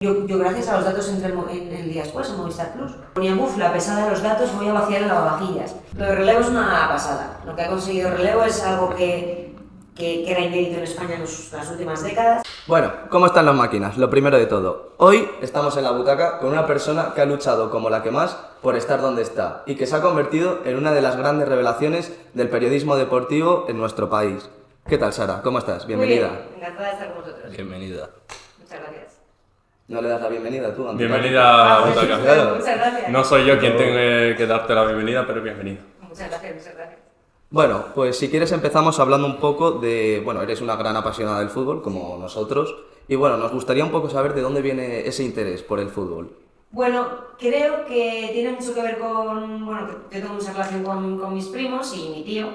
Yo gracias a los datos entré en el día después, en Movistar Plus. Ponía, la pesada de los datos, voy a vaciar el lavavajillas. Lo de Relevo es una pasada. Lo que ha conseguido Relevo es algo que era inédito en España en las últimas décadas. Bueno, ¿cómo están las máquinas? Lo primero de todo, hoy estamos en la butaca con una persona que ha luchado como la que más por estar donde está y que se ha convertido en una de las grandes revelaciones del periodismo deportivo en nuestro país. ¿Qué tal, Sara? ¿Cómo estás? Bienvenida. Muy bien, encantada de estar con vosotros. Bienvenida. Muchas gracias. ¿No le das la bienvenida tú? Bienvenida a la butaca. Muchas gracias. No soy yo quien tenga que darte la bienvenida, pero bienvenido. Muchas gracias, muchas gracias. Bueno, pues si quieres empezamos hablando un poco de... Bueno, eres una gran apasionada del fútbol, como nosotros, y bueno, nos gustaría un poco saber de dónde viene ese interés por el fútbol. Bueno, creo que tiene mucho que ver con... Bueno, que yo tengo mucha relación con mis primos y mi tío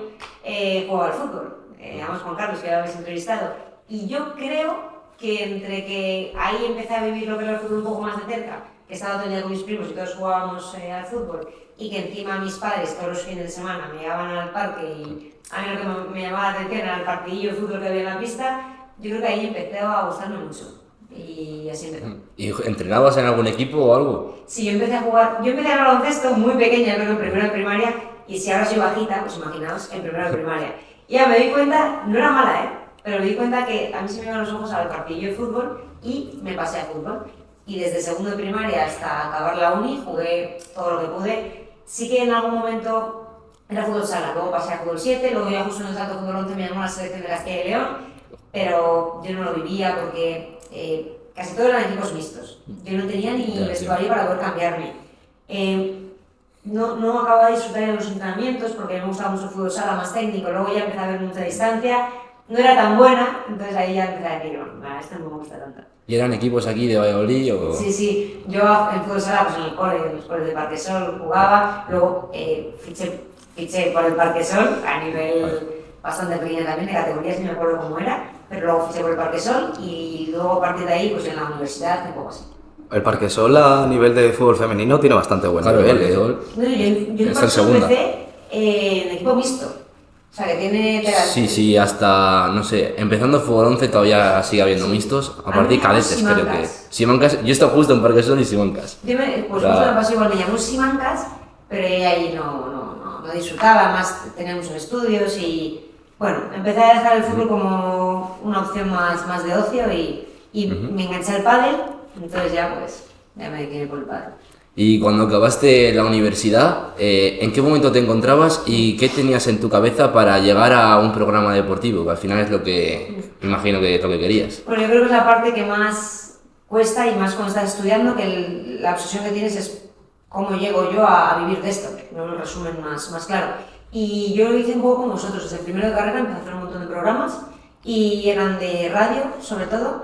juega al fútbol. Además Juan Carlos, que ya lo habéis entrevistado. Y yo creo que entre que ahí empecé a vivir lo que era el fútbol un poco más de cerca, que estaba todo el día con mis primos y todos jugábamos al fútbol, y que encima mis padres todos los fines de semana me llevaban al parque y a mí lo que me llamaba la atención era el partidillo de fútbol que había en la pista, yo creo que ahí empecé a gustarme mucho. Y así empezó. ¿Y entrenabas en algún equipo o algo? Sí, yo empecé a baloncesto muy pequeña, creo que en primero de primaria, y si ahora soy bajita, pues imaginaos, en primero de primaria. Y ya me di cuenta, no era mala, pero me di cuenta que a mí se me iban los ojos al partidillo de fútbol y me pasé a fútbol. Y desde segundo de primaria hasta acabar la uni jugué todo lo que pude. Sí que en algún momento era fútbol sala, luego pasé a fútbol 7, luego ya justo en el salto fútbol 11 me llamó la selección de Castilla y León, pero yo no lo vivía porque casi todos eran equipos mixtos. Yo no tenía ni vestuario para poder cambiarme. No acababa de disfrutar de los entrenamientos porque me gustaba mucho el fútbol sala más técnico, luego ya empecé a ver mucha distancia, no era tan buena, entonces ahí ya empecé a decir, bueno, esto no me gusta tanto. ¿Y eran equipos aquí de Valladolid o...? Sí, yo en fútbol sala pues en el cole, en los coles de Parquesol jugaba, luego fiché por el Parquesol a nivel bastante pequeño también, de categorías, ni me acuerdo cómo era, pero luego fiché por el Parquesol y luego a partir de ahí pues en la universidad un poco así. El Parquesol a nivel de fútbol femenino tiene bastante buen nivel. Yo en Parquesol empecé en equipo mixto. O sea, que tiene... Sí, hasta, no sé, empezando fútbol 11 todavía sigue habiendo mixtos, a partir de cadetes creo que... Simancas, yo he estado justo en Parquesol y Simancas. Pues justo me pasó igual, me llamó Simancas, pero ahí no disfrutaba, más tenía muchos estudios y... Bueno, empecé a dejar el fútbol como una opción más de ocio y me enganché al pádel, entonces ya me dediqué por el pádel. Y cuando acabaste la universidad, ¿en qué momento te encontrabas y qué tenías en tu cabeza para llegar a un programa deportivo? Que al final es lo que, me imagino que es lo que querías. Bueno, yo creo que es la parte que más cuesta y más cuando estás estudiando, que la obsesión que tienes es cómo llego yo a vivir de esto, no lo resumen más claro. Y yo lo hice un poco como vosotros, desde el primero de carrera empecé a hacer un montón de programas y eran de radio, sobre todo.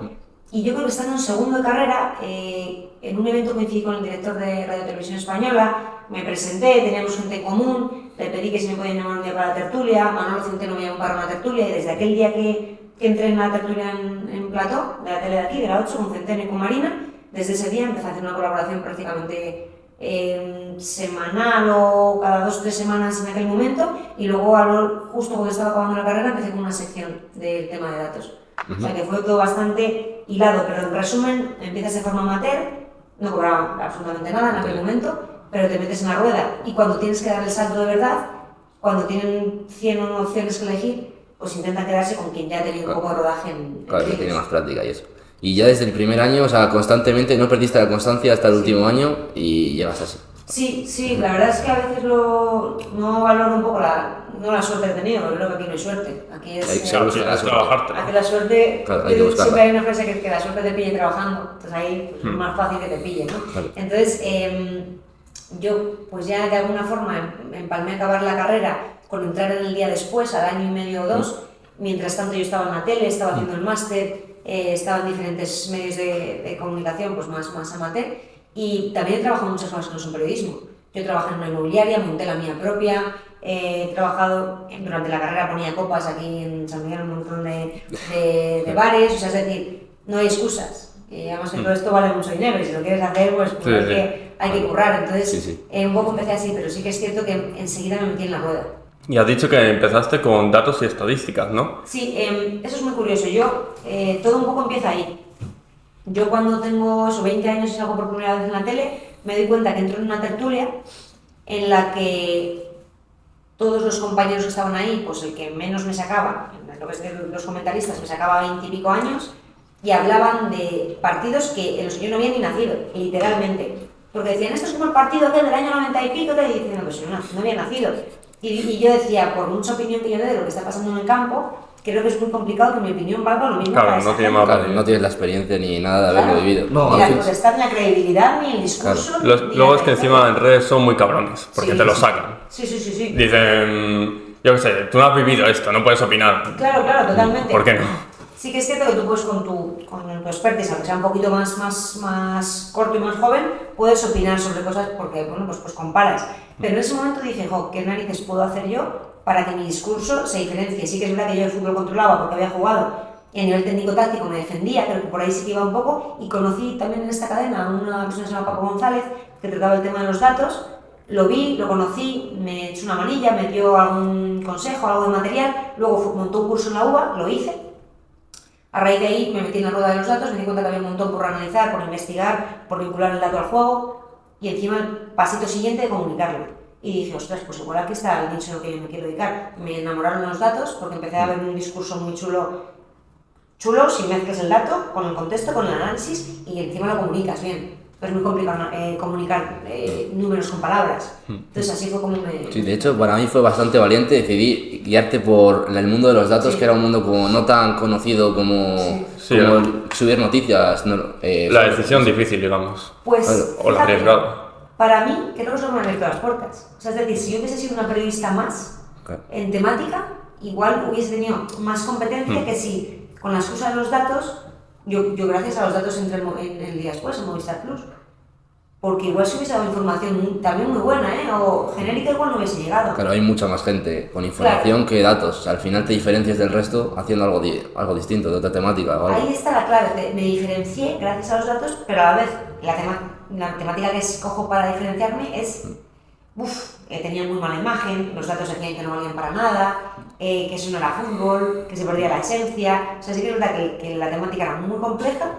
Y yo creo que estando en segundo de carrera, en un evento coincidí con el director de Radio Televisión Española, me presenté, teníamos gente en común, le pedí que si me podían llamar un día para la tertulia, Manolo Centeno me llamó para una tertulia y desde aquel día que entré en la tertulia en plató, de la tele de aquí, de la 8, con Centeno y con Marina, desde ese día empecé a hacer una colaboración prácticamente semanal o cada 2 o 3 semanas en aquel momento y luego justo cuando estaba acabando la carrera empecé con una sección del tema de datos. O sea que fue todo bastante hilado, pero en resumen, empiezas de forma amateur, no cobraba absolutamente nada en aquel momento, pero te metes en la rueda y cuando tienes que dar el salto de verdad, cuando tienen 100 opciones que elegir, pues intentan quedarse con quien ya ha tenido un poco de rodaje en Claro, que tiene más práctica y eso. Y ya desde el primer año, o sea, constantemente no perdiste la constancia hasta el último año y llegas así. Sí, la verdad es que a veces no valoro un poco la suerte que he tenido, porque creo que aquí no hay suerte. Aquí es trabajarte. Aquí la suerte, claro, hay que buscarla. siempre hay una frase que la suerte te pille trabajando, entonces ahí es más fácil que te pille, ¿no? Claro. Entonces, yo pues ya de alguna forma empalmé a acabar la carrera con entrar en el día después, al año y medio o 2, mientras tanto yo estaba en la tele, estaba haciendo el máster, estaba en diferentes medios de comunicación pues más amateur y también he trabajado muchas cosas que no son periodismo. Yo trabajé en una inmobiliaria, monté la mía propia, he trabajado, durante la carrera ponía copas aquí en San Miguel, un montón de bares, o sea, es decir, no hay excusas. Y además que todo esto vale mucho dinero y si lo quieres hacer pues hay que currar, entonces un poco empecé así, pero sí que es cierto que enseguida me metí en la rueda. Y has dicho que empezaste con datos y estadísticas, ¿no? Sí, eso es muy curioso. Todo un poco empieza ahí. yo cuando tengo 20 años y salgo por primera vez en la tele, me doy cuenta que entro en una tertulia en la que todos los compañeros que estaban ahí, pues el que menos me sacaba, lo que es de los comentaristas, me sacaba 20 y pico años, y hablaban de partidos que en los que yo no había ni nacido, literalmente. Porque decían, esto es como el partido aquel del año 90 y pico, y dicen, no, pues yo no había nacido. Y yo decía, por mucha opinión que yo dé de lo que está pasando en el campo, creo que es muy complicado que mi opinión valga lo mismo Claro, para no esa tiene gente. más Claro, no tienes la experiencia ni nada de haberlo Claro. vivido. No, Ni la así es. potestad, ni la credibilidad, ni el discurso. ni Luego la es que encima en redes son muy cabrones, porque Sí, te lo sí. sacan. Sí. Dicen, yo qué sé, tú no has vivido esto, no puedes opinar. Claro, totalmente. ¿Por qué no? Sí que es cierto que tú puedes con tu expertise, aunque sea un poquito más corto y más joven, puedes opinar sobre cosas porque, bueno, pues comparas. Pero en ese momento dije, ¿qué narices puedo hacer yo para que mi discurso se diferencie? Sí que es verdad que yo el fútbol controlaba porque había jugado y a nivel técnico-táctico me defendía, creo que por ahí sí que iba un poco, y conocí también en esta cadena a una persona que se llama Paco González, que trataba el tema de los datos. Lo vi, lo conocí, me echó una manilla, me dio algún consejo, algo de material, luego montó un curso en la UBA, lo hice. A raíz de ahí me metí en la rueda de los datos, me di cuenta que había un montón por analizar, por investigar, por vincular el dato al juego y encima el pasito siguiente de comunicarlo. Y dije, ostras, pues igual aquí está el nicho en el que yo me quiero dedicar. Me enamoraron los datos porque empecé a ver un discurso muy chulo si mezclas el dato con el contexto, con el análisis y encima lo comunicas bien. Es muy complicado comunicar números con palabras. Entonces así fue como me... Sí, de hecho, para mí fue bastante valiente decidir guiarte por el mundo de los datos, Sí. que era un mundo como no tan conocido como, Sí. como subir noticias. La decisión difícil, digamos. Pues, Claro, o la fíjate, arriesgada. para mí, creo que eso me ha abierto las puertas. O sea, es decir, si yo hubiese sido una periodista más Claro. en temática, igual hubiese tenido más competencia que si con la excusa de los datos, yo gracias a los datos entré en el día después, en Movistar Plus. Porque igual si hubiese dado información también muy buena, o genérica, igual no hubiese llegado. Claro, hay mucha más gente con información que datos. O sea, al final te diferencias del resto haciendo algo distinto, de otra temática o algo. Ahí está la clave, me diferencié gracias a los datos, pero a la vez la temática que escojo para diferenciarme es, tenía muy mala imagen, los datos decían que no valían para nada, que eso no era fútbol, que se perdía la esencia. O sea, sí que es verdad que la temática era muy compleja,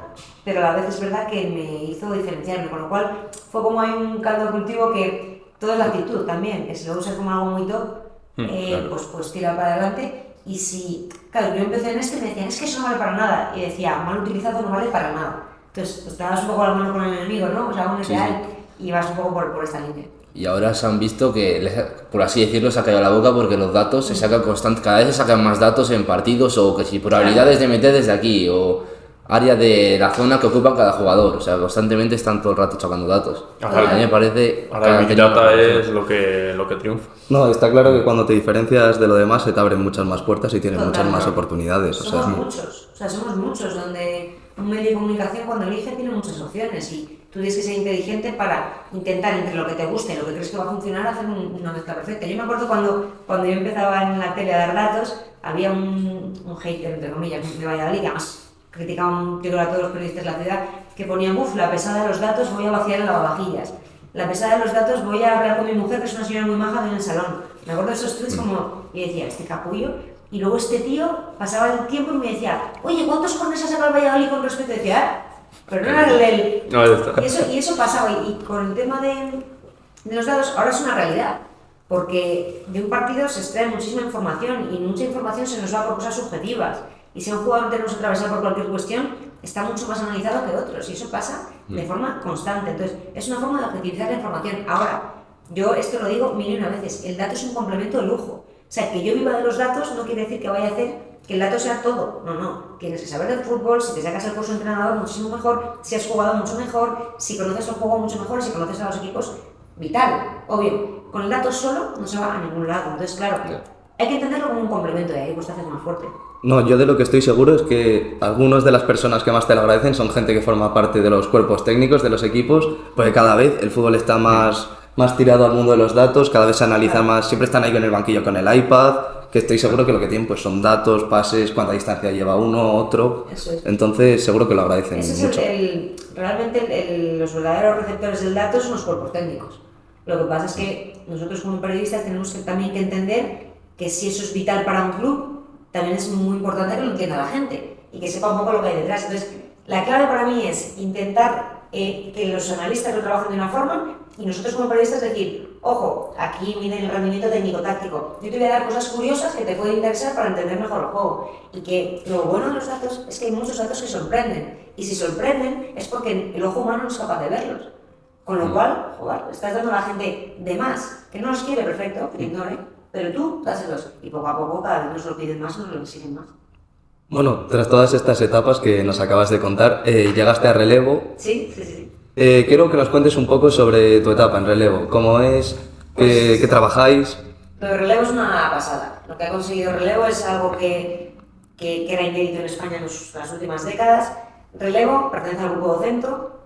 pero a la vez es verdad que me hizo diferenciarme, con lo cual fue como hay un caldo de cultivo que todo es la actitud también, que si lo usas como algo muy top, claro. pues tira para adelante. Y claro, yo empecé en esto y me decían, es que eso no vale para nada, y decía, mal utilizado no vale para nada. Entonces, pues te das un poco la mano con el enemigo, ¿no? O sea, un ideal, y vas un poco por esta línea. Y ahora se han visto que, por así decirlo, se ha caído la boca porque los datos se sacan cada vez se sacan más datos en partidos, o que si probabilidades de meter desde aquí, o área de la zona que ocupa cada jugador. O sea, constantemente están todo el rato sacando datos. Ahora- A mí me parece... Ahora el Big que Data tiene- es lo que triunfa. No, está claro que cuando te diferencias de lo demás se te abren muchas más puertas y tienes muchas más oportunidades. O sea, Somos muchos, donde un medio de comunicación cuando elige tiene muchas opciones y tú tienes que ser inteligente para intentar entre lo que te guste y lo que crees que va a funcionar hacer una mezcla perfecta. Yo me acuerdo cuando yo empezaba en la tele a dar datos, había un hater, entre comillas, de Valladolid, que además criticaba un tío a todos los periodistas de la ciudad, que ponía, la pesada de los datos voy a vaciar el lavavajillas. La pesada de los datos voy a hablar con mi mujer, que es una señora muy maja, en el salón. Me acuerdo de esos tweets como, y decía, este capullo. Y luego este tío pasaba el tiempo y me decía, oye, ¿cuántos corners ha sacado el Valladolid con respecto? Y decía, pero no era el... No, ya está. Y eso pasaba. Y con el tema de los datos, ahora es una realidad. Porque de un partido se extrae muchísima información y mucha información se nos va por cosas subjetivas. Y si a un jugador tenemos que atravesar por cualquier cuestión, está mucho más analizado que otros. Y eso pasa de forma constante. Entonces, es una forma de objetivizar la información. Ahora, yo esto lo digo mil y una veces, el dato es un complemento de lujo. O sea, que yo viva de los datos no quiere decir que vaya a hacer que el dato sea todo. No. Tienes que saber del fútbol, si te sacas el curso de entrenador, muchísimo mejor, si has jugado mucho mejor, si conoces el juego mucho mejor, si conoces a los equipos, vital. Obvio, con el dato solo no se va a ningún lado. Entonces, claro, hay que entenderlo como un complemento y ahí pues te haces más fuerte. no, yo de lo que estoy seguro es que algunas de las personas que más te lo agradecen son gente que forma parte de los cuerpos técnicos de los equipos, porque cada vez el fútbol está más tirado al mundo de los datos, cada vez se analiza más, siempre están ahí en el banquillo con el iPad, que estoy seguro que lo que tienen pues son datos, pases, cuánta distancia lleva uno, otro, Eso es. Entonces seguro que lo agradecen Ese mucho. es realmente los verdaderos receptores del dato son los cuerpos técnicos. Lo que pasa es que nosotros como periodistas tenemos también que entender que si eso es vital para un club, también es muy importante que lo entienda la gente y que sepa un poco lo que hay detrás. Entonces, La clave para mí es intentar que los analistas lo trabajen de una forma y nosotros como periodistas decir, ojo, aquí miden el rendimiento técnico-táctico. Yo te voy a dar cosas curiosas que te pueden interesar para entender mejor el juego. Y que lo bueno de los datos es que hay muchos datos que sorprenden. Y si sorprenden es porque el ojo humano no es capaz de verlos. Con lo cual, joder, estás dando a la gente de más, que no los quiere, perfecto, que te ignore, pero tú dáselos. Y poco a poco cada vez nos lo piden más, nos lo exigen más. Bueno, tras todas estas etapas que nos acabas de contar, llegaste a relevo. Sí, sí, sí. Quiero que nos cuentes un poco sobre tu etapa en relevo, cómo es, qué trabajáis. Lo de relevo es una pasada. Lo que ha conseguido relevo es algo que era inédito en España en las últimas décadas. Relevo pertenece al Grupo Vocento.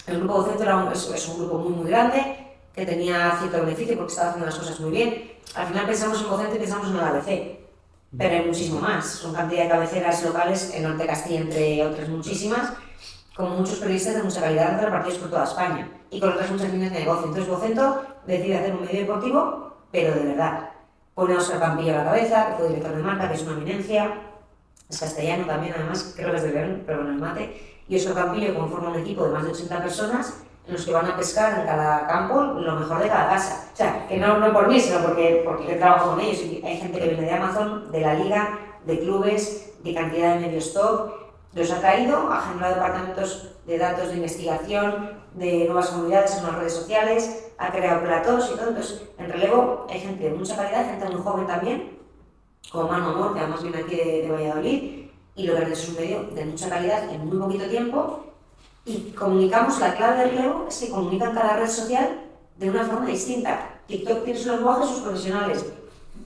El Grupo Vocento es un grupo muy grande que tenía cierto beneficio porque estaba haciendo las cosas muy bien. Al final pensamos en Vocento y pensamos en el ABC, pero hay muchísimo más. Son cantidad de cabeceras locales en Norte de Castilla, entre otras muchísimas, con muchos periodistas de mucha calidad repartidos por toda España y con otras muchas líneas de negocio. Entonces Vocento decide hacer un medio deportivo, pero de verdad. Pone a Óscar Campillo a la cabeza, que fue director de marca, que es una eminencia, es castellano también, además, creo que es de León, pero bueno, el mate. Y Óscar Campillo conforma un equipo de más de 80 personas en los que van a pescar en cada campo lo mejor de cada casa. O sea, que no por mí, sino porque yo trabajo con ellos. Hay gente que viene de Amazon, de la liga, de clubes, de cantidad de medios top. Los ha traído, ha generado departamentos de datos de investigación, de nuevas comunidades en las redes sociales, ha creado platós y todo. Entonces, en relevo hay gente de mucha calidad, gente muy joven también, como Manu Amor, que además viene aquí de Valladolid, y lo que es un medio de mucha calidad en muy poquito tiempo. Y comunicamos, la clave del relevo es que comunican cada red social de una forma distinta. TikTok tiene su lenguaje, sus profesionales,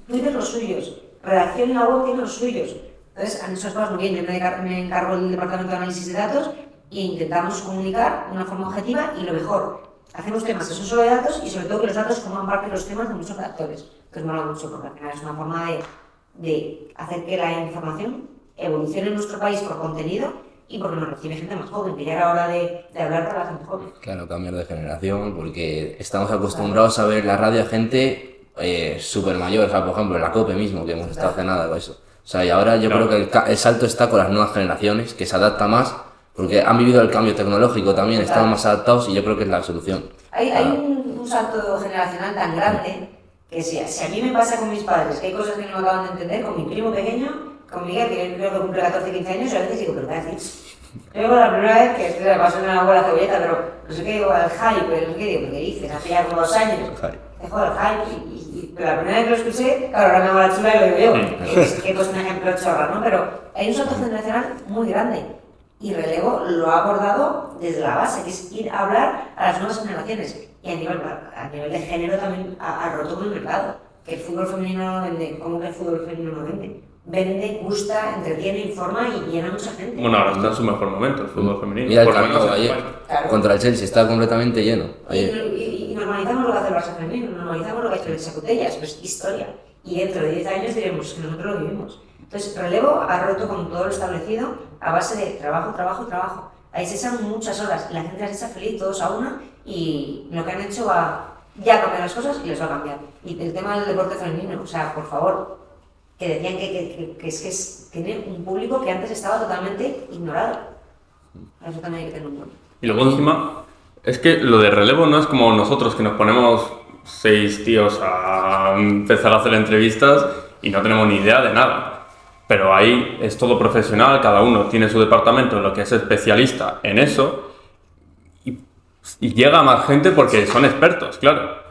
Twitter los suyos, redacción y la web tiene los suyos. Entonces, han hecho las cosas muy bien. Yo me encargo del departamento de análisis de datos e intentamos comunicar de una forma objetiva y lo mejor. Hacemos temas que son solo de datos y sobre todo que los datos forman parte de los temas de muchos actores. Que os mola mucho porque al final es una forma de hacer que la información evolucione en nuestro país por contenido y porque nos recibe gente más joven, que ya era hora de hablar para la gente joven. Claro, cambiar de generación, porque estamos acostumbrados a ver la radio a gente súper mayor, o sea, por ejemplo, en la COPE mismo, que hemos estado hace nada con eso. O sea, y ahora yo creo que el salto está con las nuevas generaciones, que se adapta más, porque han vivido el cambio tecnológico también, están más adaptados y yo creo que es la solución. Hay un salto generacional tan grande que si a mí me pasa con mis padres, que hay cosas que no me acaban de entender, con mi primo pequeño, con Miguel, que creo que cumple 14, 15 años, y a veces digo, ¿pero qué haces? Yo la primera vez que me pasó en una abuela cebolleta, pero no sé qué digo, al hype, pero no sé qué digo, ¿qué dices? Hace ya como 2 años. Dejo el hype, pero la primera vez que lo escuché, claro, ahora me hago la chula y lo digo yo, que he puesto un ejemplo chorra, ¿no? Pero hay un salto generacional muy grande y Relevo lo ha abordado desde la base, que es ir a hablar a las nuevas generaciones. Y a nivel de género también ha roto con el mercado, que el fútbol femenino no vende. ¿Cómo que el fútbol femenino no vende? Vende, gusta, entretiene, informa y llena a mucha gente. Bueno, ahora está en su mejor momento el fútbol femenino. Mira el por lo menos campo en ayer, España. contra el Chelsea, está completamente lleno. Y normalizamos lo que hace el Barça femenino, normalizamos lo que ha hecho el Sacutellas, pues historia. Y dentro de 10 años diremos que nosotros lo vivimos. Entonces, Relevo ha roto con todo lo establecido a base de trabajo, trabajo, trabajo. Ahí se echan muchas horas y la gente las echa feliz, todos a una, y lo que han hecho va ya a cambiar las cosas y les va a cambiar. Y el tema del deporte femenino, o sea, por favor, que decían que tiene un público que antes estaba totalmente ignorado. Eso también hay que tener en cuenta. Y luego encima, es que lo de relevo no es como nosotros que nos ponemos 6 tíos a empezar a hacer entrevistas y no tenemos ni idea de nada. Pero ahí es todo profesional, cada uno tiene su departamento en lo que es especialista en eso y llega más gente porque son expertos, claro.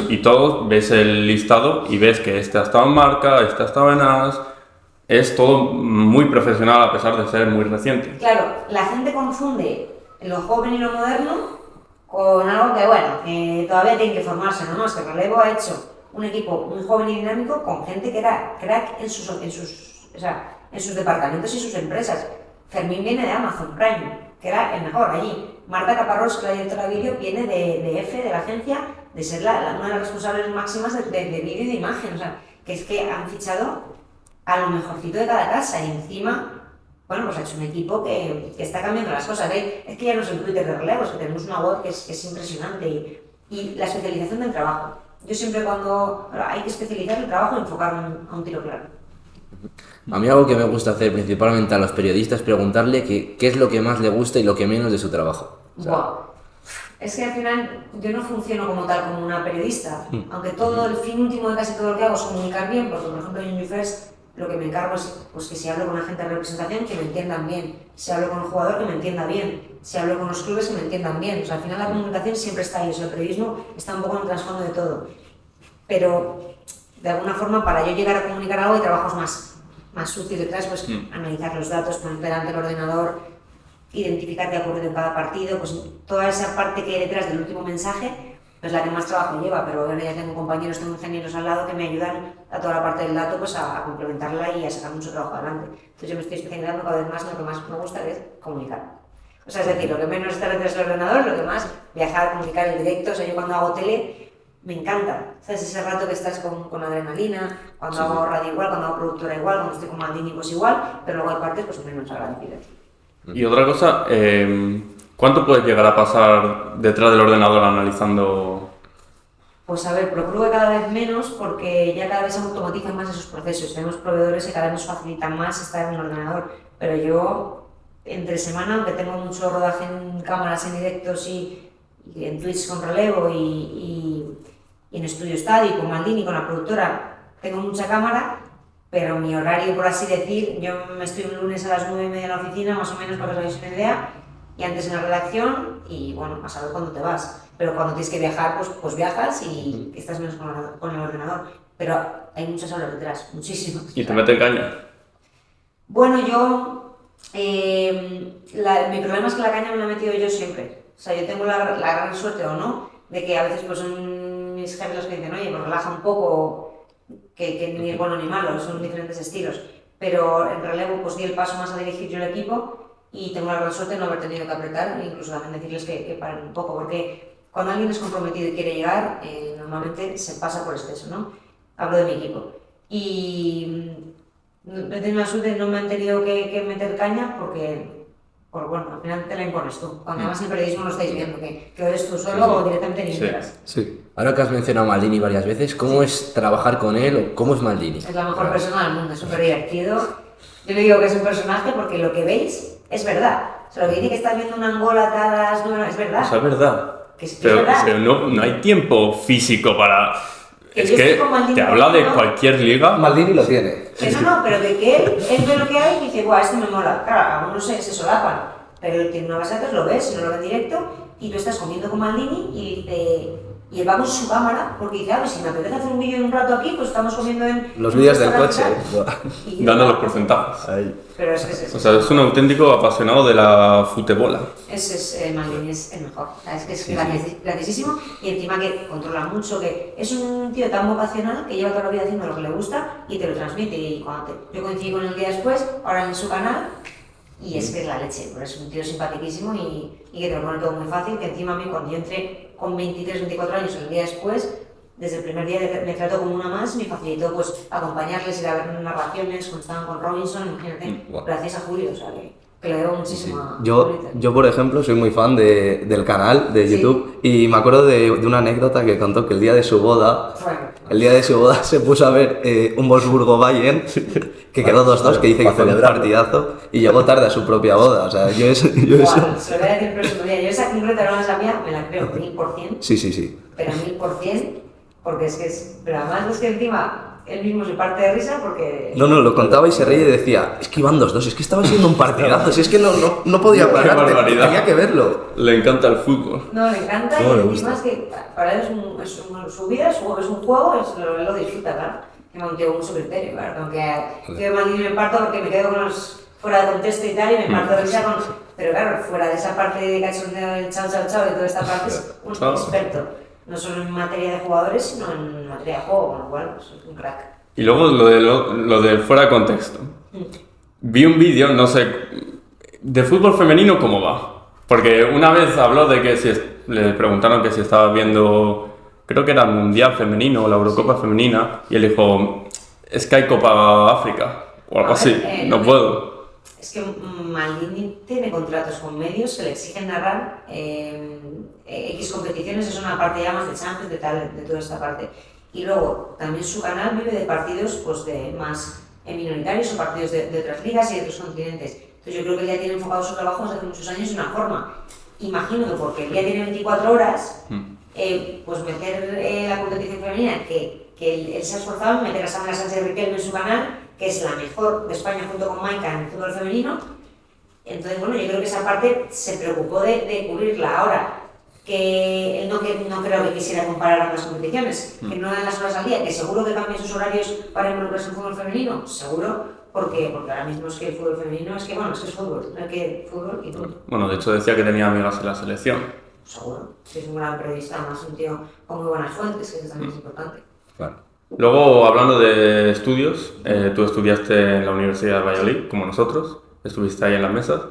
Y todos ves el listado y ves que este ha estado en Marca, este ha estado en AS. Es todo muy profesional a pesar de ser muy reciente. Claro, la gente confunde lo joven y lo moderno con algo que, bueno, que todavía tienen que formarse, ¿no? Es que Relevo ha hecho un equipo muy joven y dinámico con gente que era crack en sus departamentos y sus empresas. Fermín viene de Amazon Prime, que era el mejor allí. Marta Caparrós, que la directora de vídeo, viene de EFE, de la agencia, de ser una de las responsables máximas de vídeo y de imagen. O sea, que es que han fichado a lo mejorcito de cada casa y encima, bueno, pues ha hecho un equipo que está cambiando las cosas. Es que ya no es el Twitter de Relevo, es que tenemos una web que es impresionante y la especialización del trabajo. Yo siempre cuando hay que especializar el trabajo y enfocarlo a un tiro claro. A mí algo que me gusta hacer principalmente a los periodistas es preguntarle qué es lo que más le gusta y lo que menos de su trabajo. O sea, Buah. Es que al final yo no funciono como tal como una periodista, aunque todo el fin último de casi todo lo que hago es comunicar bien, porque por ejemplo en UFirst lo que me encargo es pues, que si hablo con agente de representación que me entiendan bien, si hablo con un jugador que me entienda bien, si hablo con los clubes que me entiendan bien. O sea, al final la comunicación siempre está ahí, o sea, el periodismo está un poco en el trasfondo de todo. Pero de alguna forma para yo llegar a comunicar algo hay trabajos más sucios detrás, pues analizar los datos, poner delante el ordenador, identificar qué ha ocurrido en cada partido, pues toda esa parte que hay detrás del último mensaje es la que más trabajo lleva, pero ahora ya tengo compañeros, tengo ingenieros al lado que me ayudan a toda la parte del dato pues a complementarla y a sacar mucho trabajo adelante. Entonces yo me estoy especializando cada vez más en lo que más me gusta, que es comunicar. O sea, es decir, lo que menos está detrás del ordenador, lo que más viajar, comunicar en directo. O sea, yo cuando hago tele me encanta, ¿sabes? Ese rato que estás con adrenalina, cuando hago radio igual, cuando hago productora igual, cuando estoy con Maldini pues igual, pero luego hay partes pues menos agradecidas. Y otra cosa, ¿cuánto puedes llegar a pasar detrás del ordenador analizando? Pues a ver, procuro que cada vez menos porque ya cada vez se automatizan más esos procesos. Tenemos proveedores que cada vez nos facilitan más estar en el ordenador, pero yo entre semana, aunque tengo mucho rodaje en cámaras, en directos y en Twitch con relevo y en Estudio Estadio, con Maldini, con la productora, tengo mucha cámara, pero mi horario, por así decir, yo me estoy un lunes a las 9:30 en la oficina, más o menos, para que os hagáis una idea, y antes en la redacción, y bueno, a saber cuándo te vas. Pero cuando tienes que viajar, pues viajas y estás menos con el ordenador. Pero hay muchas horas detrás, muchísimas. ¿Y te meten caña? Bueno, yo... mi problema es que la caña me la he metido yo siempre. O sea, yo tengo la gran suerte, o no, de que a veces pues son mis jefes los que dicen, oye, pues relaja un poco, que ni es bueno ni malo, son diferentes estilos. Pero en relevo pues di el paso más a dirigir yo el equipo y tengo la gran suerte de no haber tenido que apretar e incluso también decirles que paren un poco, porque cuando alguien es comprometido y quiere llegar, normalmente se pasa por exceso, ¿no? Hablo de mi equipo. Y he tenido la suerte, no me han tenido que meter caña porque, bueno, al final te la impones tú. Cuando además en el periodismo lo estáis viendo, que eres tú solo o directamente ni miras. Sí. Ahora que has mencionado a Maldini varias veces, ¿cómo es trabajar con él o cómo es Maldini? Es la mejor persona del mundo, es súper divertido. Yo le digo que es un personaje porque lo que veis es verdad. O sea, lo que dice que estás viendo una Angola atadas, no, es verdad. O sea, es verdad. Pero no hay tiempo físico para... Es yo que estoy con Maldini te habla de ¿no? cualquier liga. Maldini lo tiene. Que no, pero de que él ve lo que hay y dice, guau, esto me mola. Claro, algunos se solapan, pero él tiene una base de datos, lo ves, si no lo ves en directo, y tú estás comiendo con Maldini y dice... Y él va con su cámara, porque dice, si me apetece hacer un vídeo en un rato aquí, pues estamos comiendo en... Los vídeos del coche. Dando los porcentajes. Ahí. Pero es O sea, es un auténtico apasionado de la futebola. Maldini es el mejor. O sea, es que es graciosísimo y encima que controla mucho, que es un tío tan vocacional que lleva toda la vida haciendo lo que le gusta y te lo transmite. Y yo coincidí con él el día después, ahora en su canal, y es que es la leche, pero es un tío simpaticísimo y que te lo pone todo muy fácil, que encima a mí cuando yo entré con 23, 24 años el día después, desde el primer día me trató como una más, me facilitó pues acompañarles, ir a ver narraciones, cuando estaban con Robinson, imagínate, gracias a Julio, o sea que le debo muchísimo a Yo, por ejemplo, soy muy fan del canal de YouTube y me acuerdo de una anécdota que contó que el día de su boda, se puso a ver un Wolfsburgo-Bayern que quedó 2-2, que dice que fue un partidazo y llegó tarde a su propia boda. O sea, yo eso... Se lo voy a decir el próximo día. Yo esa concreta no la mía, me la creo 1000%. Sí. Pero 1000%, porque pero además es que encima él mismo se parte de risa porque... No, lo contaba y se reía y decía, es que iban 2-2, es que estaba siendo un partidazo, si es que no podía parar, tenía que verlo. Le encanta el fútbol. No, le encanta y encima es que para él su vida, es un juego, él lo disfruta, claro. Que me llevo mucho criterio, claro, aunque yo me parto porque me quedo con los fuera de contexto y tal y me parto de risa con... Pero claro, fuera de esa parte de cachondeo del chao y toda esta parte es un experto. No solo en materia de jugadores, sino en materia de juego, con lo cual pues, es un crack. Y luego lo de fuera de contexto. Vi un vídeo, no sé, de fútbol femenino cómo va. Porque una vez habló de que le preguntaron que si estaba viendo, creo que era el Mundial Femenino o la Eurocopa Femenina, y él dijo, es que hay Copa África o algo así, no puedo. Es que Maldini tiene contratos con medios que le exigen narrar X competiciones, es una parte ya más de Champions, de toda esta parte. Y luego también su canal vive de partidos pues, de más minoritarios o partidos de otras ligas y de otros continentes. Entonces yo creo que él ya tiene enfocado su trabajo desde hace muchos años de una forma. Imagino que porque el día tiene 24 horas, pues meter la competición femenina, que él se ha esforzado en meter a Sandra Sánchez Riquelme en su canal, que es la mejor de España junto con Maika en el fútbol femenino. Entonces, bueno, yo creo que esa parte se preocupó de cubrirla. Ahora, que él no creo que quisiera comparar ambas competiciones, que no dan las horas al día, que seguro que cambien sus horarios para involucrarse en el fútbol femenino, seguro, porque ahora mismo es que el fútbol femenino es que es fútbol, no es que fútbol y punto. Bueno, de hecho decía que tenía amigas en la selección. Seguro, si es un gran periodista, más un tío con muy buenas fuentes, que eso también es importante. Claro. Luego, hablando de estudios, tú estudiaste en la Universidad de Valladolid, como nosotros, estuviste ahí en las mesas.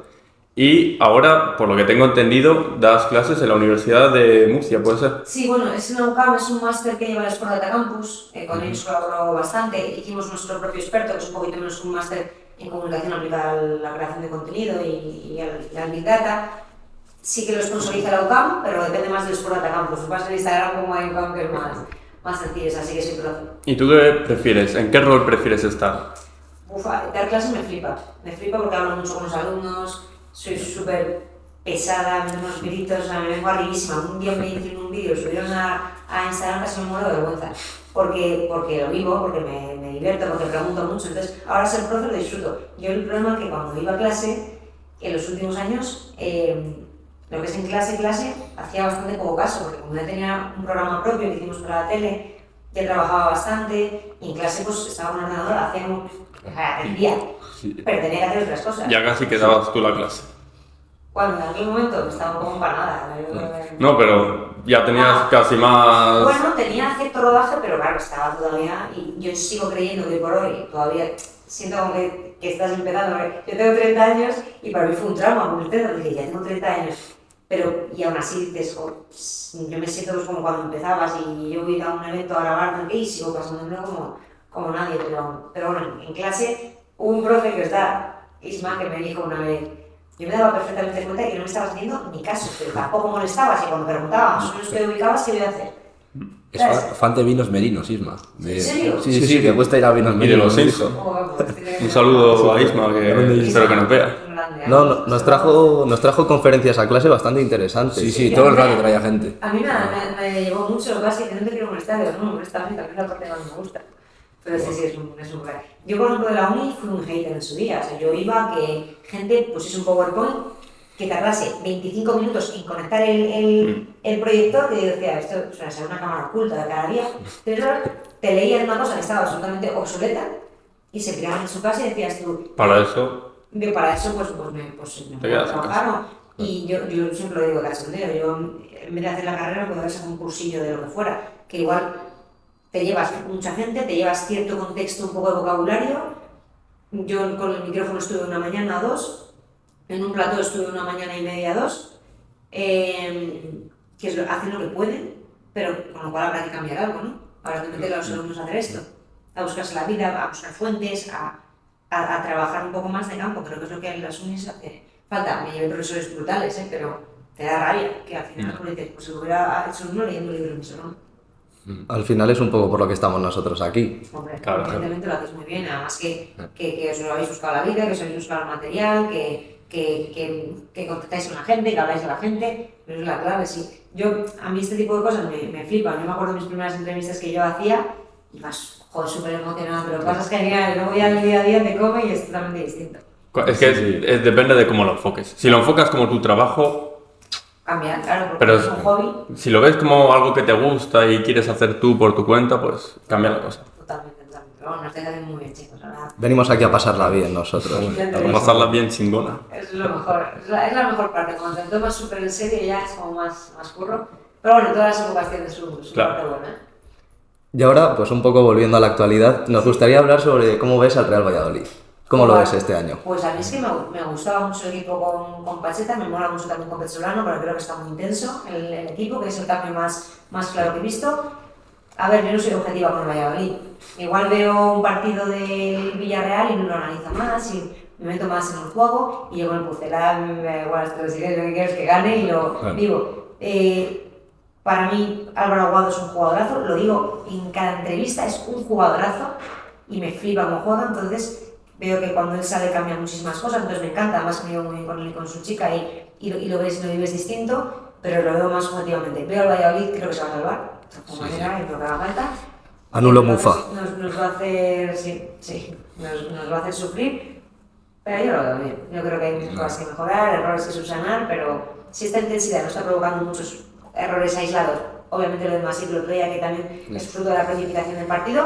Y ahora, por lo que tengo entendido, das clases en la Universidad de Murcia, ¿puede ser? Sí, bueno, es una UCAM, es un máster que lleva el Sport Data Campus, con ellos colaboró bastante, hicimos nuestro propio experto, que es un poquito menos que un máster en comunicación aplicada a la creación de contenido y al Big Data. Sí que lo sponsoriza la UCAM, pero depende más del Sport Data Campus. Lo que pasa en Instagram como hay UCAM que es más sencillo, así que soy profe. ¿Y tú qué prefieres? ¿En qué rol prefieres estar? Dar clases me flipa porque hablo mucho con los alumnos, soy súper pesada, me doy unos gritos, o sea, me vengo arribísima. Un día me hicieron un vídeo, lo subieron a Instagram, casi me muero de vergüenza. Porque lo vivo, porque me divierto, porque pregunto mucho. Entonces, ahora ser profe lo disfruto. Yo el problema es que cuando iba a clase, en los últimos años, lo que es en clase, hacía bastante poco caso, porque como ya tenía un programa propio que hicimos para la tele, ya trabajaba bastante, y en clase pues estaba con un ordenador, atendía, pero tenía que hacer otras cosas. Ya casi que dabas tú la clase. Cuando en aquel momento estaba un poco empanada. No, pero ya tenías casi más... Bueno, tenía cierto rodaje, pero claro, estaba todavía, y yo sigo creyendo que hoy por hoy todavía siento como que estás empezando. Yo tengo 30 años y para mí fue un trauma, porque ya tengo 30 años. Pero, y aún así dices, yo me siento pues como cuando empezabas y yo voy a un evento a grabar y sigo pasándome como nadie, pero bueno, en clase hubo un profe que está, Isma, que me dijo una vez, yo me daba perfectamente cuenta de que no me estabas haciendo ni caso, pero tampoco molestabas y cuando preguntaba más o menos qué ubicabas, ¿qué iba a hacer? Es fan de vinos merinos, Isma. ¿En serio? Sí, que cuesta ir a vinos Y de merinos. los Simpsons. Un saludo a Isma, que espero que nos vea. No, nos trajo conferencias a clase bastante interesantes. Sí, todo el rato traía gente. A mí me llevó mucho, lo que pasa es que no te quiero molestar, digo, no me molesta a mí, también es la parte que más me gusta. Pero sí, es un crack. Yo, por ejemplo, de la uni fui un hater en su día, o sea, yo iba a que gente pusiese un PowerPoint que tardase 25 minutos en conectar el proyector, que yo decía, esto suena a ser una cámara oculta de cada día, 3 horas, te leían una cosa que estaba absolutamente obsoleta y se tiraban en su casa y decías tú... Para eso me te quedas en casa. Y yo siempre lo digo de cachondeo, yo en vez de hacer la carrera puedo hacer un cursillo de lo que fuera, que igual te llevas mucha gente, te llevas cierto contexto, un poco de vocabulario. Yo con el micrófono estuve una mañana o 2, en un plató estuve una mañana y media 2, que hacen lo que pueden, pero con lo cual habrá que cambiar algo, ¿no? Habrá que meter a los alumnos a hacer esto, a buscarse la vida, a buscar fuentes, a trabajar un poco más de campo. Creo que es lo que en las unis hace falta. Me llevé profesores brutales, pero te da rabia que al final pues lo hubiera hecho uno leyendo un libro en mi salón. Al final es un poco por lo que estamos nosotros aquí. Hombre, Claro. evidentemente lo hacéis muy bien, además que os lo habéis buscado la vida, que os habéis buscado el material, que contactáis con la gente, que habláis de la gente, pero es la clave, sí. A mí este tipo de cosas me flipan. Yo me acuerdo de mis primeras entrevistas que yo hacía y vas, joder, súper emocionada, pero pasas genial, luego ya el día a día te come y es totalmente distinto. Es que depende de cómo lo enfoques. Si lo enfocas como tu trabajo, Cambia, claro, porque pero es un hobby. si lo ves como algo que te gusta y quieres hacer tú por tu cuenta, pues cambia la cosa. Totalmente. Pero bueno, nos hacen muy bien, chicos, la verdad. Venimos aquí a pasarla bien nosotros. A pasarla bien chingona. Es lo mejor, es la mejor parte, cuando te lo tomas súper en serio ya es como más curro. Pero bueno, todas las épocas tienen su Claro. parte buena. Y ahora, pues un poco volviendo a la actualidad, nos gustaría hablar sobre cómo ves al Real Valladolid. ¿Cómo lo ves este año? Pues a mí es que me gustaba mucho el equipo con Pacheta, me mola mucho también con Petzolano, pero creo que está muy intenso el equipo, que es el cambio más claro que he visto. A ver, yo no soy objetiva con el Valladolid. Igual veo un partido del Villarreal y no lo analizo más y me meto más en el juego y yo con el Pucelán, bueno, esto si quieres, lo que quiero es que gane y lo vivo. Para mí Álvaro Aguado es un jugadorazo, lo digo en cada entrevista, es un jugadorazo. y me flipa cómo juega, entonces veo que cuando él sale cambia muchísimas cosas, entonces me encanta, además que me llevo muy bien con él y con su chica y lo ves y lo vives distinto, pero lo veo más objetivamente. Veo al Valladolid, creo que se va a salvar, de manera, es lo que haga falta. Anulo Mufa. Nos va a hacer, nos va a hacer sufrir, pero yo lo veo bien. Yo creo que hay muchas cosas que mejorar, errores que subsanar, pero si esta intensidad no está provocando muchos errores aislados, obviamente lo demás sí lo creía que también es fruto de la planificación del partido,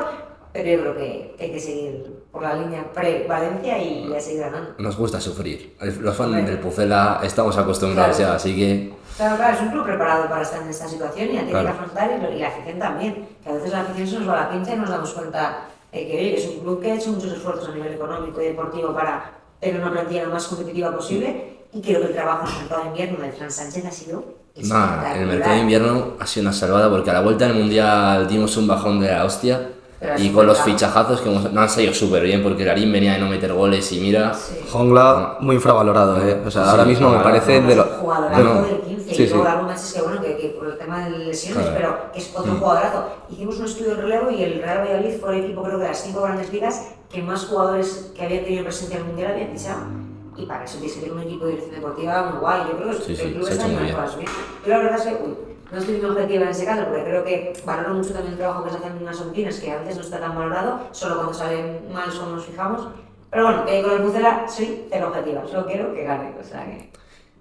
pero yo creo que hay que seguir por la línea pre-Valencia y a seguir ganando. Nos gusta sufrir. Los fans del Pucela estamos acostumbrados ya, así que... Claro, es un club preparado para estar en esta situación y la tiene que afrontar y la afición también. Que a veces la afición se nos va a la pinza y nos damos cuenta que, oye, que es un club que ha hecho muchos esfuerzos a nivel económico y deportivo para tener una plantilla lo más competitiva posible y creo que el trabajo en el mercado de invierno de Fran Sánchez ha sido espectacular. El mercado de invierno ha sido una salvada porque a la vuelta del Mundial dimos un bajón de la hostia. Y con los fichajazos que no han salido súper bien porque Larín venía de no meter goles y mira... Jongla muy infravalorado, o sea, ahora mismo me parece de lo... Jugadorazo del 15 y luego algunas es que bueno, que por el tema de lesiones, pero que es otro jugadorazo. Hicimos un estudio de relevo y el Real Valladolid fue el equipo, creo que de las 5 grandes ligas que más jugadores que habían tenido presencia en el Mundial habían fichado. Y para eso tienes que tener un equipo de dirección deportiva muy guay. Yo creo que el club está en las cosas bien. Yo la verdad es que no estoy muy objetiva en ese caso, porque creo que valoro mucho también el trabajo que se hace en unas oficinas, que a veces no está tan valorado, solo cuando salen mal es cuando nos fijamos. Pero bueno, con el Pucela soy cero objetiva, solo quiero que gane. O sea que...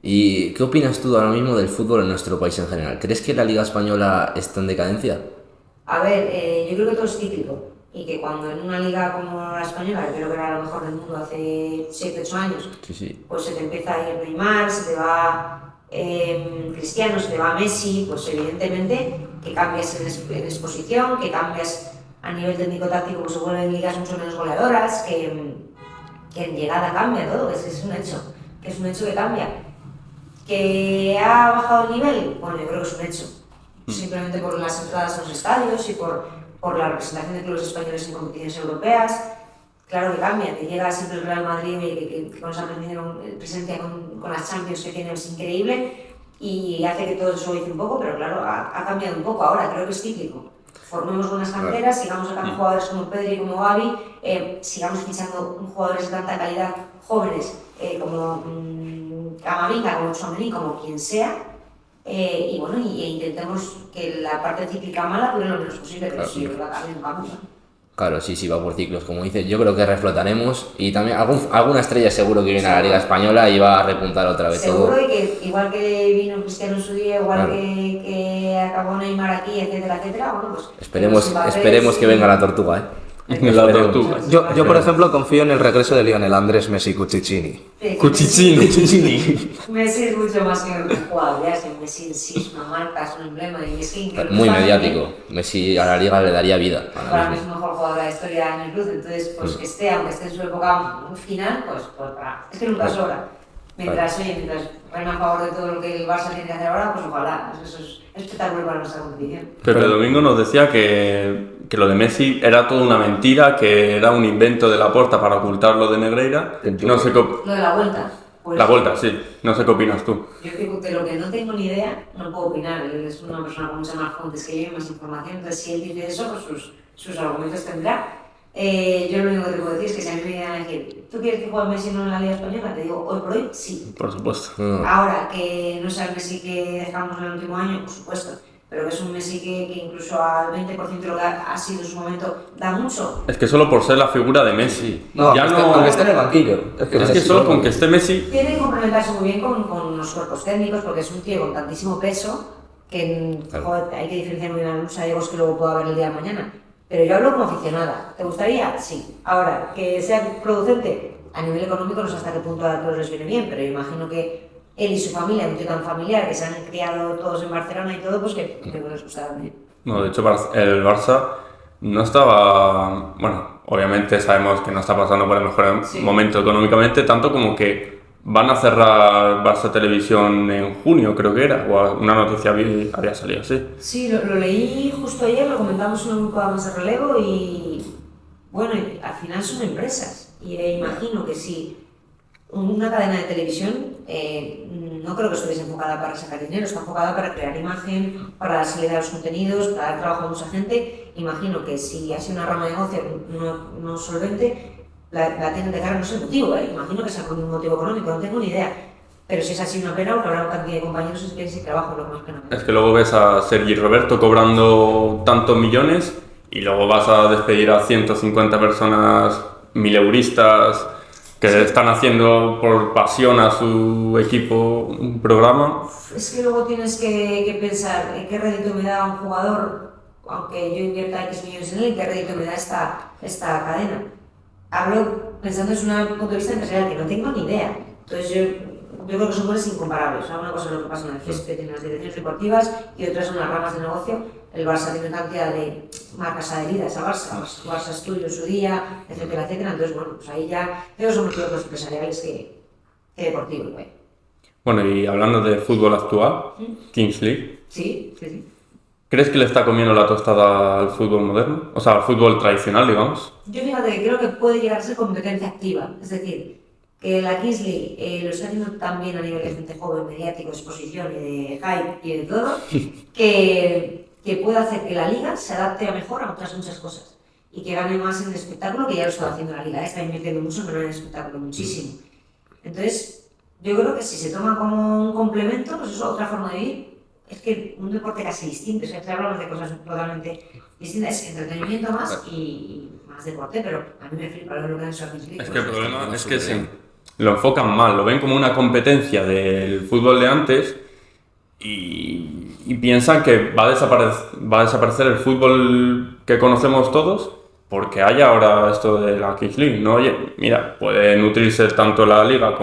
¿Y qué opinas tú ahora mismo del fútbol en nuestro país en general? ¿Crees que la Liga Española está en decadencia? A ver, yo creo que todo es cíclico. Y que cuando en una liga como la española, que creo que era lo mejor del mundo hace 7-8 años, pues se te empieza a ir Neymar, se te va Cristiano, se te va Messi, pues evidentemente que cambias en exposición, que cambias a nivel técnico-táctico, pues se vuelven ligas mucho menos goleadoras, que en llegada cambia todo, que es un hecho que cambia. ¿Que ha bajado el nivel? Bueno, yo creo que es un hecho. Simplemente por las entradas a los estadios y por la representación de clubes españoles en competiciones europeas. Claro que cambia, que llega siempre el Real Madrid que con esa presencia con las Champions que tiene es increíble y hace que todo eso suavice un poco, pero claro, ha cambiado un poco ahora, creo que es cíclico. Formemos buenas canteras, sigamos sacando jugadores como Pedri y como Gavi, sigamos fichando jugadores de tanta calidad jóvenes como Camavinga, como Tchouaméni, como quien sea, y bueno, intentemos que la parte cíclica mala dure lo menos posible, pero sí, va a cambiar un cambio. Claro, sí, va por ciclos, como dices. Yo creo que reflotaremos y también alguna estrella seguro que viene a la Liga Española y va a repuntar otra vez seguro todo. Seguro, y que igual que vino Cristiano en su día, igual que acabó Neymar aquí, etcétera, bueno, pues... Esperemos que venga la tortuga, ¿eh? La tortuga. Yo, por ejemplo, confío en el regreso de Lionel Andrés Messi Cucicini. Cucicini. Messi es mucho más que un jugador, ya es que Messi en sí es una marca, es un emblema y es que muy mediático. Messi a la Liga le daría vida. Para mí es el mejor jugador de la historia en el club, entonces pues que esté, aunque esté en su época final, pues es que nunca sobra. Mientras reina a favor de todo lo que el Barça tiene que hacer ahora, pues ojalá, eso es espectacular para nuestra competición. Pepe Domingo nos decía que lo de Messi era toda una mentira, que era un invento de Laporta para ocultar lo de Negreira. No sé lo de la vuelta. Pues, la vuelta, sí. No sé qué opinas tú. Yo digo que lo que no tengo ni idea, no puedo opinar. Él es una persona con muchas más fuentes que yo y más información, entonces si él dice eso, pues sus argumentos tendrá. Yo lo único que te puedo decir es que si a mí me digan a decir, ¿tú quieres que juegue Messi no en la Liga Española? Te digo, hoy por hoy, sí. Por supuesto. Ahora, que no sea el Messi que dejamos en el último año, por supuesto, pero que es un Messi que incluso al 20% de lo que ha sido en su momento da mucho. Es que solo por ser la figura de Messi. No, aunque esté en el banquillo. Es que solo con que esté Messi... Tiene que complementarse muy bien con los cuerpos técnicos, porque es un tío con tantísimo peso que joder, hay que diferenciar muy bien a los Diegos que luego pueda haber el día de mañana. Pero yo hablo como aficionada. ¿Te gustaría? Sí. Ahora, que sea producente a nivel económico no sé hasta qué punto a todos les viene bien, pero yo imagino que él y su familia, un tío tan familiar, que se han criado todos en Barcelona y todo, pues que les gustará bien. No, de hecho el Barça no estaba... Bueno, obviamente sabemos que no está pasando por el mejor momento económicamente, tanto como que van a cerrar Barça Televisión en junio, creo que era, o una noticia había salido así. Sí, lo leí justo ayer, lo comentamos en un programa de relevo y bueno, al final son empresas y imagino que si una cadena de televisión no creo que estuviese enfocada para sacar dinero, está enfocada para crear imagen, para dar salida a los contenidos, para dar trabajo a mucha gente. Imagino que si ha sido una rama de negocio no solvente, la tienen de cara, no sé el motivo, imagino que sea por un motivo económico, no tengo ni idea. Pero si es así una pena, porque habrá una cantidad de compañeros que quieren ese trabajo, lo que más pena me da. Es que luego ves a Sergi Roberto cobrando tantos millones y luego vas a despedir a 150 personas mileuristas que están haciendo por pasión a su equipo un programa. Es que luego tienes que pensar en qué rédito me da un jugador, aunque yo invierta X millones en él, qué rédito me da esta cadena. Hablo pensando desde un punto de vista empresarial, que no tengo ni idea. Entonces yo creo que son cosas incomparables. O sea, una cosa es lo que pasa en el césped, en las direcciones deportivas, y otras son las ramas de negocio. El Barça tiene una cantidad de marcas adheridas a Barça, Barça Studio en su día, etcétera, etcétera. Entonces, bueno, pues ahí ya esos son motivos más empresariales que deportivos. Bueno, y hablando de fútbol actual, Kings League, Sí, sí, sí. ¿crees que le está comiendo la tostada al fútbol moderno? O sea, al fútbol tradicional, digamos. Yo fíjate que creo que puede llegar a ser competencia activa, es decir, que la Kings League lo está haciendo tan bien a nivel de gente joven, mediático, exposición y de hype y de todo, que puede hacer que la liga se adapte a mejor a otras muchas cosas y que gane más en el espectáculo, que ya lo está haciendo la liga, está invirtiendo mucho en el espectáculo, muchísimo. Entonces, yo creo que si se toma como un complemento, pues es otra forma de vivir. Es que un deporte casi distinto, o sea, que hablamos de cosas totalmente distintas, es entretenimiento más y más deporte, pero a mí me flipa lo que han hecho aquí. Es que el problema es que lo enfocan mal, lo ven como una competencia del fútbol de antes y piensan que va a desaparecer el fútbol que conocemos todos porque hay ahora esto de la Kings League. No, oye, mira, puede nutrirse tanto la liga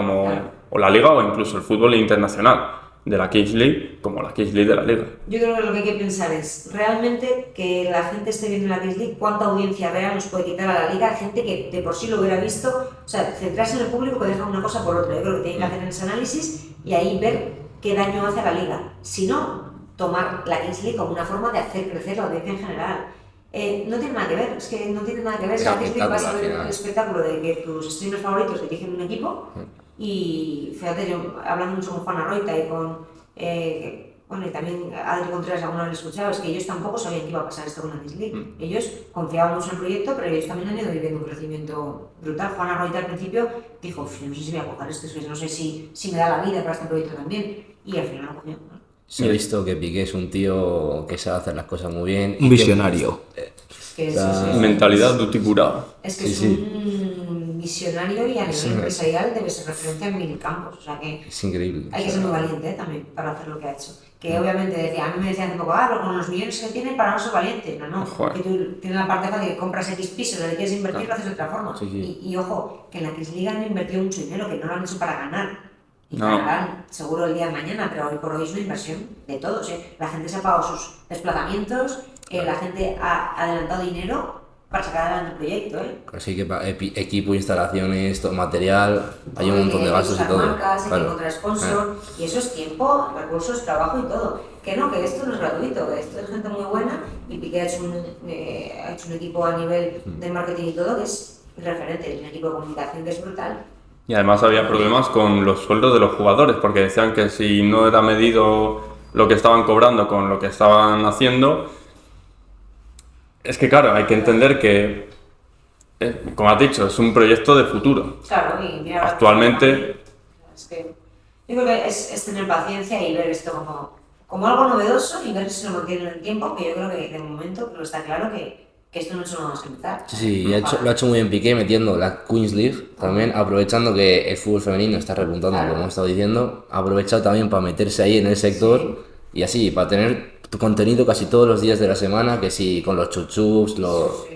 o la liga o incluso el fútbol internacional de la Kings League como la Kings League de la liga. Yo creo que lo que hay que pensar es realmente que la gente esté viendo la Kings League, cuánta audiencia real nos puede quitar a la liga, gente que de por sí lo hubiera visto, o sea, centrarse en el público que deja una cosa por otra. Yo creo que tienen que hacer ese análisis y ahí ver qué daño hace a la liga. Si no, tomar la Kings League como una forma de hacer crecer la audiencia en general. No tiene nada que ver, es que no tiene nada que ver. La Kings League vas a ver el espectáculo de que tus streamers favoritos dirigen un equipo. Y fíjate, yo hablando mucho con Juana Roita y con, bueno, y también Adri Contreras, alguno lo he escuchado, es que ellos tampoco sabían que iba a pasar esto con la Kings League. Ellos confiaban mucho en el proyecto, pero ellos también han ido viviendo un crecimiento brutal. Juana Roita al principio dijo, no sé si voy a coger esto, no sé si me da la vida para este proyecto también. Y al final lo cogió. Sí, he visto que Piqué es un tío que sabe hacer las cosas muy bien. Un visionario. Mentalidad de tiburón. Es que es un visionario y a nivel empresarial debe ser referente en mil campos. O sea que es increíble. Hay que ser muy valiente también para hacer lo que ha hecho. Que obviamente decía, a mí me decían hace poco, pero con los millones que tiene para no ser valiente. No, porque tú tienes la parte fácil que compras X pisos, le quieres invertir, lo haces de otra forma. Y ojo, que en la Kings League han invertido mucho dinero, que no lo han hecho para ganar. Y ganarán seguro el día de mañana, pero hoy por hoy es una inversión de todos. La gente se ha pagado sus desplazamientos, la gente ha adelantado dinero para sacar adelante el proyecto. Así que equipo, instalaciones, todo material, hay un montón de gastos y todo. Marcas, hay que encontrar sponsor, y eso es tiempo, recursos, trabajo y todo. Que esto no es gratuito, esto es gente muy buena y Piqué ha hecho un equipo a nivel de marketing y todo que es referente, es un equipo de comunicación que es brutal. Y además había problemas con los sueldos de los jugadores, porque decían que si no era medido lo que estaban cobrando con lo que estaban haciendo, es que claro, hay que entender que, como has dicho, es un proyecto de futuro. Claro, y mira, actualmente... Es que yo creo que es tener paciencia y ver esto como algo novedoso y ver si lo mantiene en el tiempo, que yo creo que de momento pero está claro que esto no es solo más empezar. Sí, lo ha hecho muy bien Piqué metiendo la Queens League también, aprovechando que el fútbol femenino está repuntando, como hemos estado diciendo, ha aprovechado también para meterse ahí en el sector y así, para tener tu contenido casi todos los días de la semana, que sí, con los chuchups,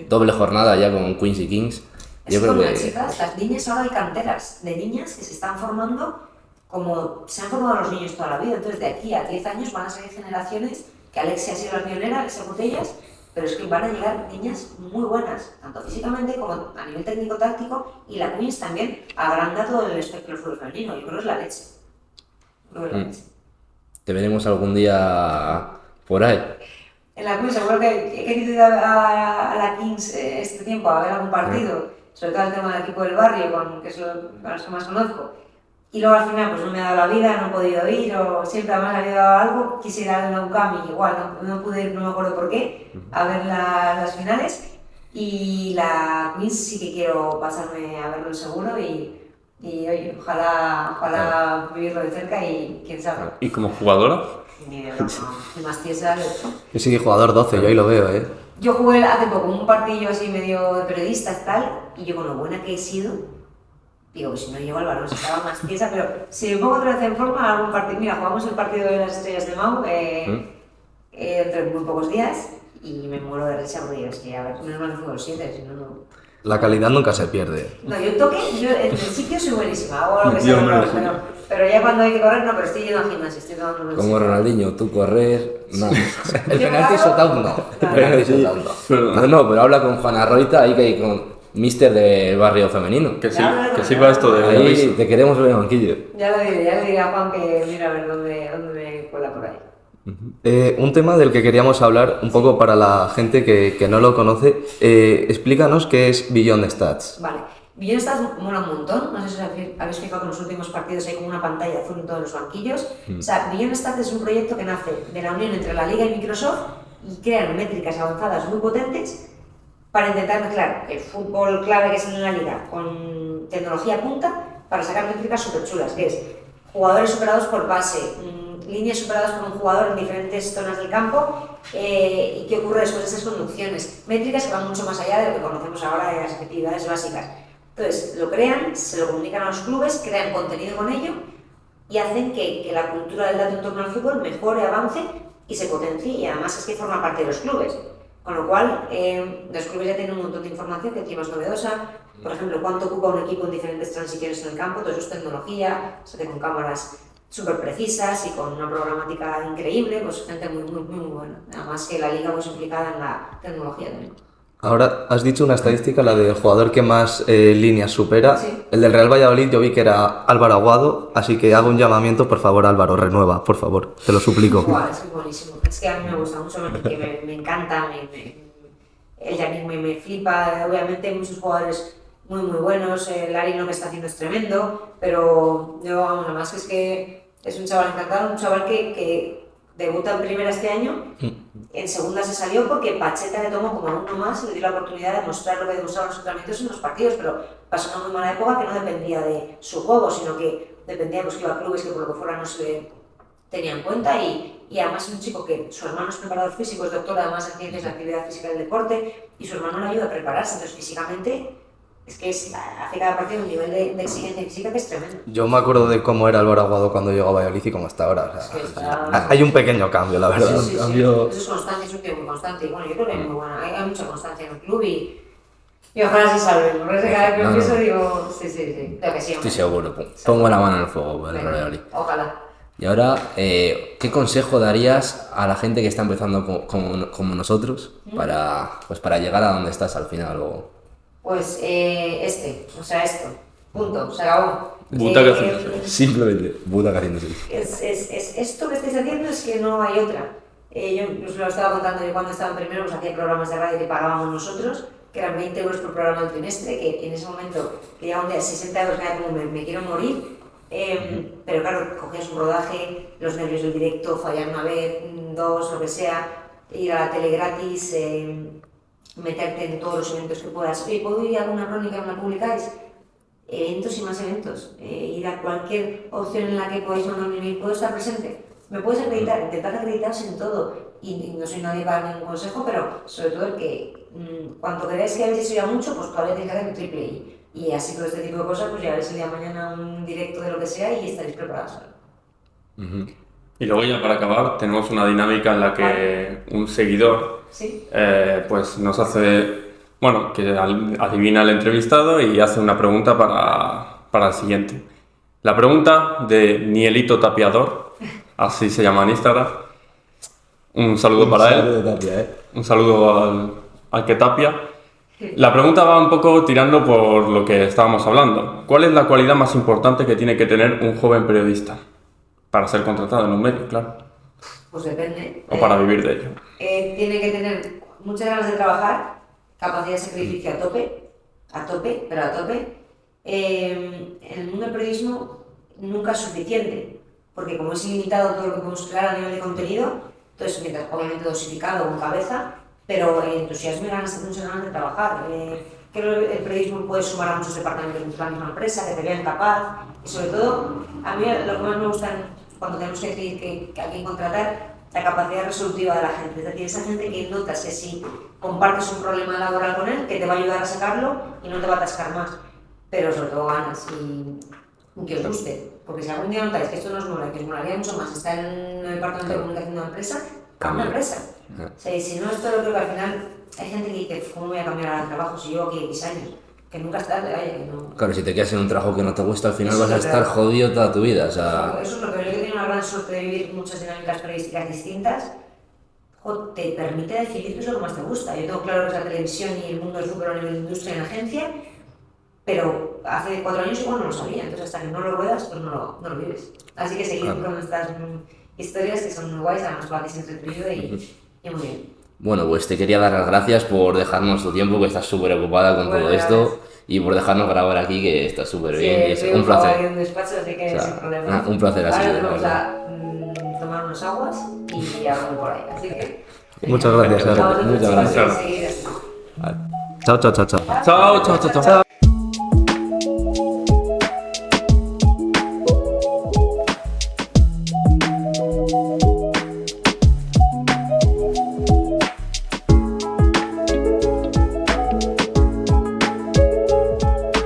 doble jornada ya con Queens y Kings. Yo creo que chicas, las niñas ahora hay canteras de niñas que se están formando como se han formado los niños toda la vida, entonces de aquí a 10 años van a salir generaciones que Alexia ha sido la pionera, Alexia Botellas, pero es que van a llegar niñas muy buenas, tanto físicamente como a nivel técnico-táctico, y la Queens también agranda todo el espectro del fútbol femenino. Yo creo que es la leche. ¿Te veremos algún día por ahí? En la Queens, seguro que he querido ir a la Kings este tiempo a ver algún partido, sobre todo el tema del equipo del barrio, que es los que más conozco. Y luego al final pues no me ha dado la vida, no he podido ir, o siempre me ha salido algo, quisiera ir a la UCAM y igual no pude ir, no me acuerdo por qué, a ver las finales. Y la Queens sí que quiero pasarme a verlo seguro y oye, ojalá vivirlo de cerca y quién sabe. ¿Y como jugadora? Ni de broma, no. Más tiesa. Yo soy jugador 12, yo ahí lo veo, ¿eh? Yo jugué hace poco un partido así medio de periodista y tal, y yo con lo buena que he sido, digo, pues si no llego al balón, si estaba más tiesa, pero si me pongo otra vez en forma, algún partido, mira, jugamos el partido de las estrellas de Mau dentro de muy pocos días, y me muero de risa porque es que, a ver, menos mal que fútbol 7, si no, no. La calidad nunca se pierde. No, yo en el sitio soy buenísima, hago lo que sea, pero ya cuando hay que correr, no, pero estoy yendo al gimnasio, estoy tomando un Como Ronaldinho, tú correr, no. El penalti shootout no. El penalti shootout no. No, pero habla con Juana Roita, ahí que hay con Mister de barrio femenino. Que sí, que sirva esto de Ahí aviso. te queremos ver en el banquillo. Ya le diré a Juan que mira a ver dónde me cuela por ahí. Un tema del que queríamos hablar, un poco para la gente que no lo conoce, explícanos qué es Beyond Stats. Vale, Beyond Stats mola un montón, no sé si os habéis fijado que en los últimos partidos hay como una pantalla azul en todos los banquillos. O sea, Beyond Stats es un proyecto que nace de la unión entre la Liga y Microsoft y crean métricas avanzadas muy potentes para intentar mezclar el fútbol clave que es en la Liga con tecnología punta para sacar métricas súper chulas, que es jugadores superados por pase, líneas superadas por un jugador en diferentes zonas del campo y qué ocurre después de esas conducciones. Métricas que van mucho más allá de lo que conocemos ahora de las efectividades básicas. Entonces, lo crean, se lo comunican a los clubes, crean contenido con ello y hacen que la cultura del dato en torno al fútbol mejore, avance y se potencie, y además es que forma parte de los clubes. Con lo cual, los clubes ya tienen un montón de información que encima es novedosa. Por ejemplo, cuánto ocupa un equipo en diferentes transiciones en el campo, todo eso es tecnología, se hace con cámaras súper precisas y con una programática increíble, pues gente muy buena. Además que la liga pues implicada en la tecnología también. Ahora has dicho una estadística, la del jugador que más líneas supera. Sí. El del Real Valladolid yo vi que era Álvaro Aguado, así que hago un llamamiento, por favor Álvaro, renueva, por favor, te lo suplico. Wow, es buenísimo. Es que a mí me gusta mucho, me encanta, el Yannick me flipa. Obviamente hay muchos jugadores muy buenos, Lari lo que está haciendo es tremendo, pero yo, vamos, nada más que es un chaval encantado, un chaval que debuta en primera este año, en segunda se salió porque Pacheta le tomó como alumno más y le dio la oportunidad de mostrar lo que demostraban los entrenamientos en los partidos, pero pasó una muy mala época que no dependía de su juego, sino que dependía pues, que iba a clubes que por lo que fuera no se le tenía en cuenta y además es un chico que su hermano es preparador físico, es doctor además en ciencias de la actividad física y del deporte y su hermano le ayuda a prepararse, entonces físicamente es que hace cada partido un nivel de exigencia física que es tremendo. Yo me acuerdo de cómo era Álvaro Aguado cuando llegó a Valladolid y cómo está ahora. O sea, Es que está... hay un pequeño cambio, la verdad. Sí. Cambio... Eso es constante, es un tío muy constante. Y bueno, yo creo que es muy buena. Hay mucha constancia en el club y ojalá se salve. Por eso cada vez que empiezo digo, sí. Creo que sí. Estoy seguro. Pongo la mano en el fuego por el Real Valladolid. Ojalá. Y ahora, ¿qué consejo darías a la gente que está empezando como nosotros para llegar a donde estás al final? Pues esto. Punto, se acabó. Butaca haciéndose. Simplemente, butaca haciéndose. Es esto que estáis haciendo, es que no hay otra. Yo os lo estaba contando, yo cuando estaba en primero pues hacía programas de radio que pagábamos nosotros, que eran 20 euros por programa del trimestre, que en ese momento que llegaba un día 60 euros, que era como me quiero morir. Pero claro, cogías un rodaje, los nervios del directo, fallar una vez, dos, lo que sea, ir a la tele gratis, meterte en todos los eventos que puedas. Oye, ¿puedo ir a alguna crónica que me publicáis? Eventos y más eventos. Ir a cualquier opción en la que podáis mandar un email. ¿Puedo estar presente? ¿Me puedes acreditar? Intentad acreditaros en todo. Y no soy nadie para dar ningún consejo, pero sobre todo el que cuando creáis que habéis hecho ya mucho, pues todavía tenéis que hacer el triple. Y así todo este tipo de cosas, pues llegaréis el día de mañana a un directo de lo que sea y estaréis preparados. Y luego ya para acabar tenemos una dinámica en la que un seguidor ¿Sí? pues nos hace, bueno, que adivina el entrevistado y hace una pregunta para el siguiente. La pregunta de Nielito Tapiador, así se llama en Instagram. Un saludo para él. Tapia, Un saludo al que tapia. La pregunta va un poco tirando por lo que estábamos hablando. ¿Cuál es la cualidad más importante que tiene que tener un joven periodista? Para ser contratado en un medio, claro. Pues depende. O para vivir de ello. Tiene que tener muchas ganas de trabajar, capacidad de sacrificio a tope. En el mundo del periodismo nunca es suficiente, porque como es ilimitado todo lo que podemos crear a nivel de contenido, entonces mientras obviamente dosificado con cabeza, pero entusiasmo y ganas de trabajar. Que el periodismo puede sumar a muchos departamentos de la misma empresa, que te vean capaz, y sobre todo, a mí lo que más me gusta cuando tenemos que decidir que a quién contratar, la capacidad resolutiva de la gente, es decir, esa gente que notas que si compartes un problema laboral con él, que te va a ayudar a sacarlo y no te va a atascar más, pero sobre todo ganas y que os guste, porque si algún día notáis que esto no os mola, que os molaría mucho más estar en el departamento de comunicación de una empresa, cambia una empresa. O sea, y si no, esto lo creo que al final hay gente que dice, ¿cómo voy a cambiar de trabajo si llevo aquí X años? Que nunca es tarde, vaya, que no... Claro, si te quedas en un trabajo que no te gusta, al final Eso vas a es estar verdad. jodido toda tu vida, o sea... Eso es lo que yo tengo una gran suerte de vivir muchas dinámicas periodísticas distintas. Te permite decidir qué es lo que más te gusta. Yo tengo claro que es la televisión y el mundo del fútbol a nivel de industria en agencia, pero hace 4 años igual no lo sabía, entonces hasta que no lo ruedas, pues no lo vives. Así que seguid con estas historias que son muy guays, además lo hacéis entretenido y muy bien. Bueno, pues te quería dar las gracias por dejarnos tu tiempo, que estás súper ocupada con Bueno, todo esto, gracias. y por dejarnos grabar aquí, que está súper bien, y es Sí, un placer. En un despacho, así que O sea, sin problema. un placer así, Ahora la nos vamos verdad. a tomar unas aguas y a volver por ahí. Así que... Muchas gracias, Sara. Vamos a Muchas continuar gracias. enseguida. Chao, chao, chao, chao. Chao, chao, chao, chao.